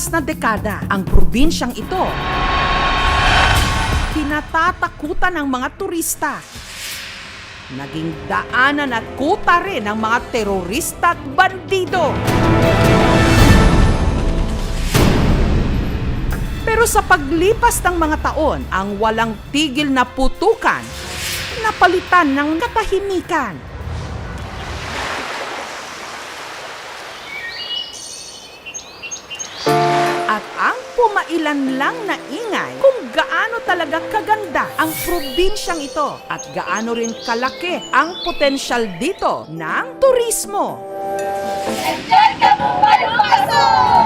na dekada, ang probinsyang ito kinatatakutan ng mga turista. Naging daanan at kuta rin ng mga terorista at bandido. Pero sa paglipas ng mga taon, ang walang tigil na putukan napalitan ng katahimikan. At ang pumailan lang na ingay kung gaano talaga kaganda ang probinsyang ito at gaano rin kalaki ang potensyal dito ng turismo. Diyan ka po palupasok!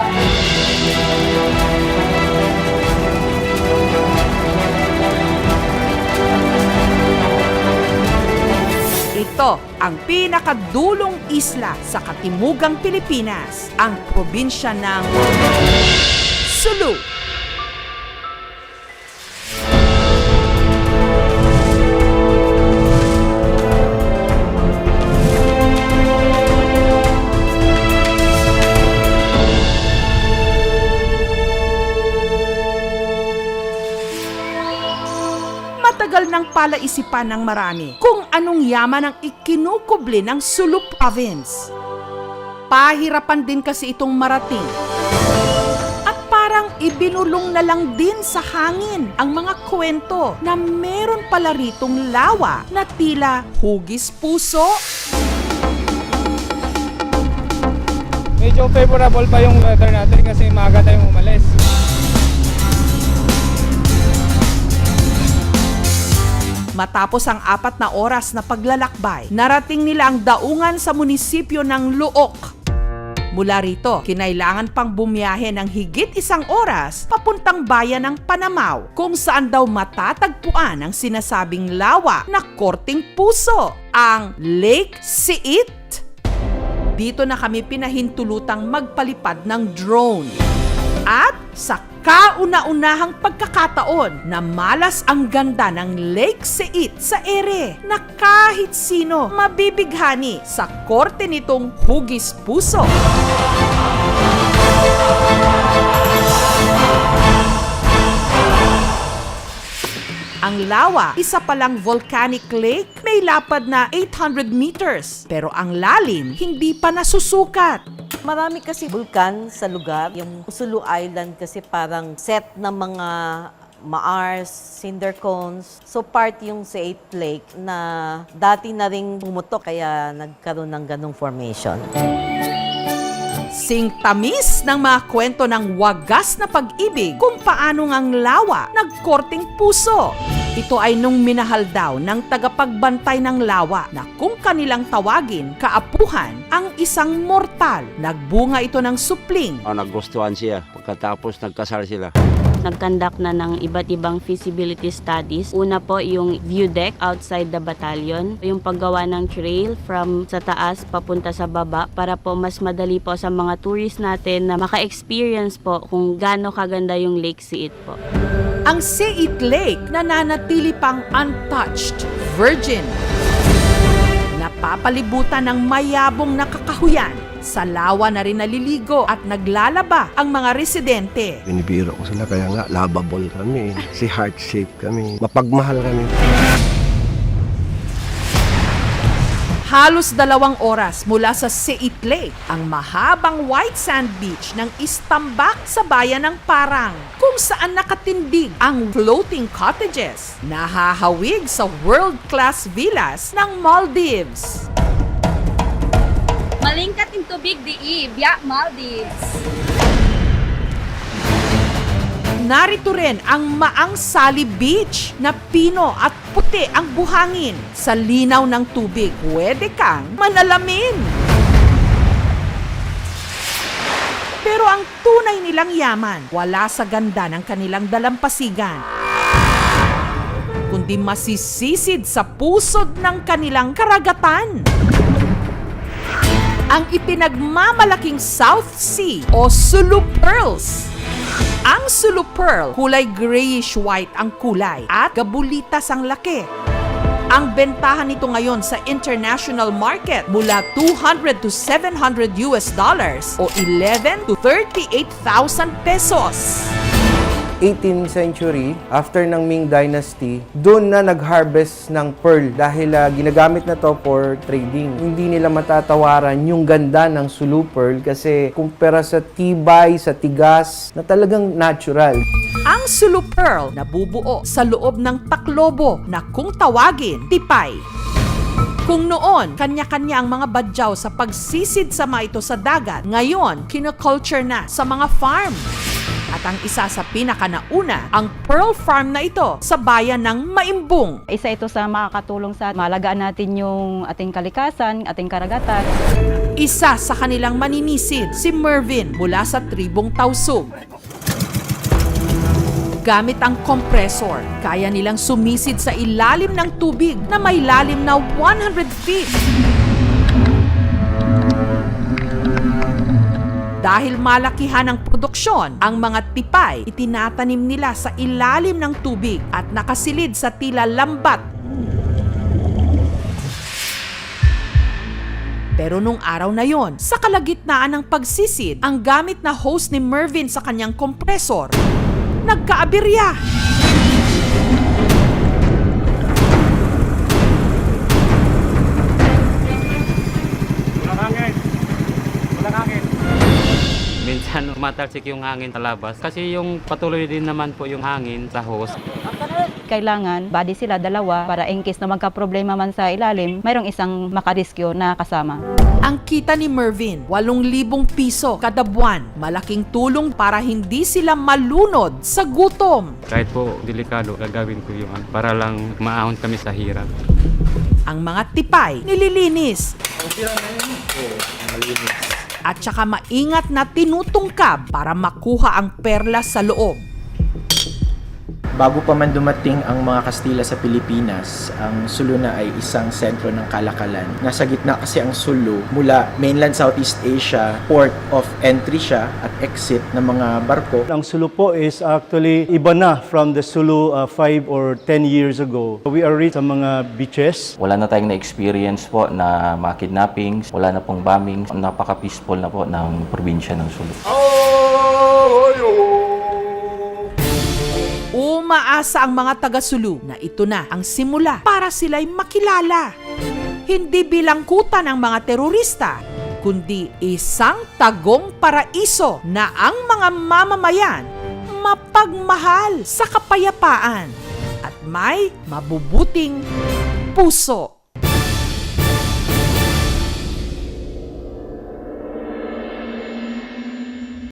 Ito ang pinakadulong isla sa katimugang Pilipinas, ang probinsya ng Sulu. Matagal nang palaisipan ng marami kung anong yaman ang ikinukubli ng Sulu Province. Pahirapan din kasi itong marating. At parang ibinulong na lang din sa hangin ang mga kwento na meron pala ritong lawa na tila hugis puso. Medyo favorable pa yung weather natin kasi maaga tayong umalis. Matapos ang 4 na oras na paglalakbay, narating nila ang daungan sa munisipyo ng Luok. Mula rito, kinailangan pang bumiyahe ng higit 1 oras papuntang bayan ng Panamaw, kung saan daw matatagpuan ang sinasabing lawa na korting puso, ang Lake Siit. Dito na kami pinahintulutang magpalipad ng drone. At sa kauna-unahang pagkakataon na malas ang ganda ng Lake Siit sa ere na kahit sino mabibighani sa korte nitong hugis puso. Ang lawa, isa palang volcanic lake, may lapad na 800 meters. Pero ang lalim, hindi pa nasusukat. Marami kasi bulkan sa lugar. Yung Sulu Island kasi parang set ng mga maars, cinder cones. So part yung sa 8 Lake na dati na ring pumutok kaya nagkaroon ng ganong formation. Singtamis ng mga kwento ng wagas na pag-ibig kung paano ngang lawa nagkorting puso. Ito ay nung minahal daw ng tagapagbantay ng lawa na kung kanilang tawagin kaapuhan ang isang mortal. Nagbunga ito ng supling. Nagustuhan siya pagkatapos nagkasal sila. Nag-conduct na ng iba't ibang feasibility studies. Una po yung view deck outside the battalion, yung paggawa ng trail from sa taas papunta sa baba para po mas madali po sa mga tourist natin na maka-experience po kung gaano kaganda yung Lake Siit po. Ang Siit Lake nananatili pang untouched, virgin. Napapalibutan ng mayabong na kakahuyan. Sa lawa na rin naliligo at naglalaba ang mga residente. Binibiro ko sila kaya nga lovable kami, si heart shape kami, mapagmahal kami. Halos 2 oras mula sa Siit Lake, ang mahabang white sand beach ng Istambak sa bayan ng Parang, kung saan nakatindig ang floating cottages, nahahawig sa world-class villas ng Maldives. Malingkat in tubig di biyak Maldives. Narito rin ang Maang Sali Beach na pino at puti ang buhangin. Sa linaw ng tubig, pwede kang manalamin. Pero ang tunay nilang yaman, wala sa ganda ng kanilang dalampasigan, kundi masisisid sa pusod ng kanilang karagatan. Ang ipinagmamalaking South Sea o Sulu Pearls. Ang Sulu Pearl, kulay grayish-white ang kulay at gabulitas ang laki. Ang bentahan nito ngayon sa international market mula $200 to $700 o 11 to 38,000 pesos. 18th century, after ng Ming Dynasty, doon na nag-harvest ng pearl dahil ginagamit na to for trading. Hindi nila matatawaran yung ganda ng Sulu pearl kasi kumpara sa tibay, sa tigas, na talagang natural. Ang Sulu pearl nabubuo sa loob ng taklobo na kung tawagin, tipay. Kung noon, kanya-kanya ang mga badyaw sa pagsisid sa mga ito sa dagat, ngayon, kinoculture na sa mga farm. At ang isa sa pinakanauna, ang pearl farm na ito sa bayan ng Maimbung. Isa ito sa makakatulong sa malagaan natin yung ating kalikasan, ating karagatan. Isa sa kanilang maninisid, si Mervin mula sa tribong Tausug. Gamit ang kompresor, kaya nilang sumisid sa ilalim ng tubig na may lalim na 100 feet. Dahil malakihan ang produksyon, ang mga tipay itinatanim nila sa ilalim ng tubig at nakasilid sa tila lambat. Pero nung araw na yon, sa kalagitnaan ng pagsisid, ang gamit na hose ni Mervin sa kanyang kompresor, nagkaaberya. Minsan umatalsik yung hangin sa labas kasi yung patuloy din naman po yung hangin sa hose. Kailangan body sila dalawa para in case na magka-problema man sa ilalim, mayroong isang makariskyo na kasama. Ang kita ni Mervin, 8,000 piso kada buwan. Malaking tulong para hindi sila malunod sa gutom. Kahit po delikado, gagawin ko yun para lang maahon kami sa hirap. Ang mga tipay nililinis. At saka maingat na tinutungkab para makuha ang perlas sa loob. Bago pa man dumating ang mga Kastila sa Pilipinas, ang Sulu na ay isang sentro ng kalakalan. Nasa gitna kasi ang Sulu mula mainland Southeast Asia, port of entry siya at exit ng mga barko. Ang Sulu po is actually iba na from the Sulu 5 or 10 years ago. We are rich sa mga beaches. Wala na tayong na-experience po na mga kidnappings, wala na pong bombings. Napaka-peaceful na po ng probinsya ng Sulu. Umaasa ang mga taga-Sulu na ito na ang simula para sila'y makilala. Hindi bilangkutan ng mga terorista, kundi isang tagong paraiso na ang mga mamamayan mapagmahal sa kapayapaan at may mabubuting puso.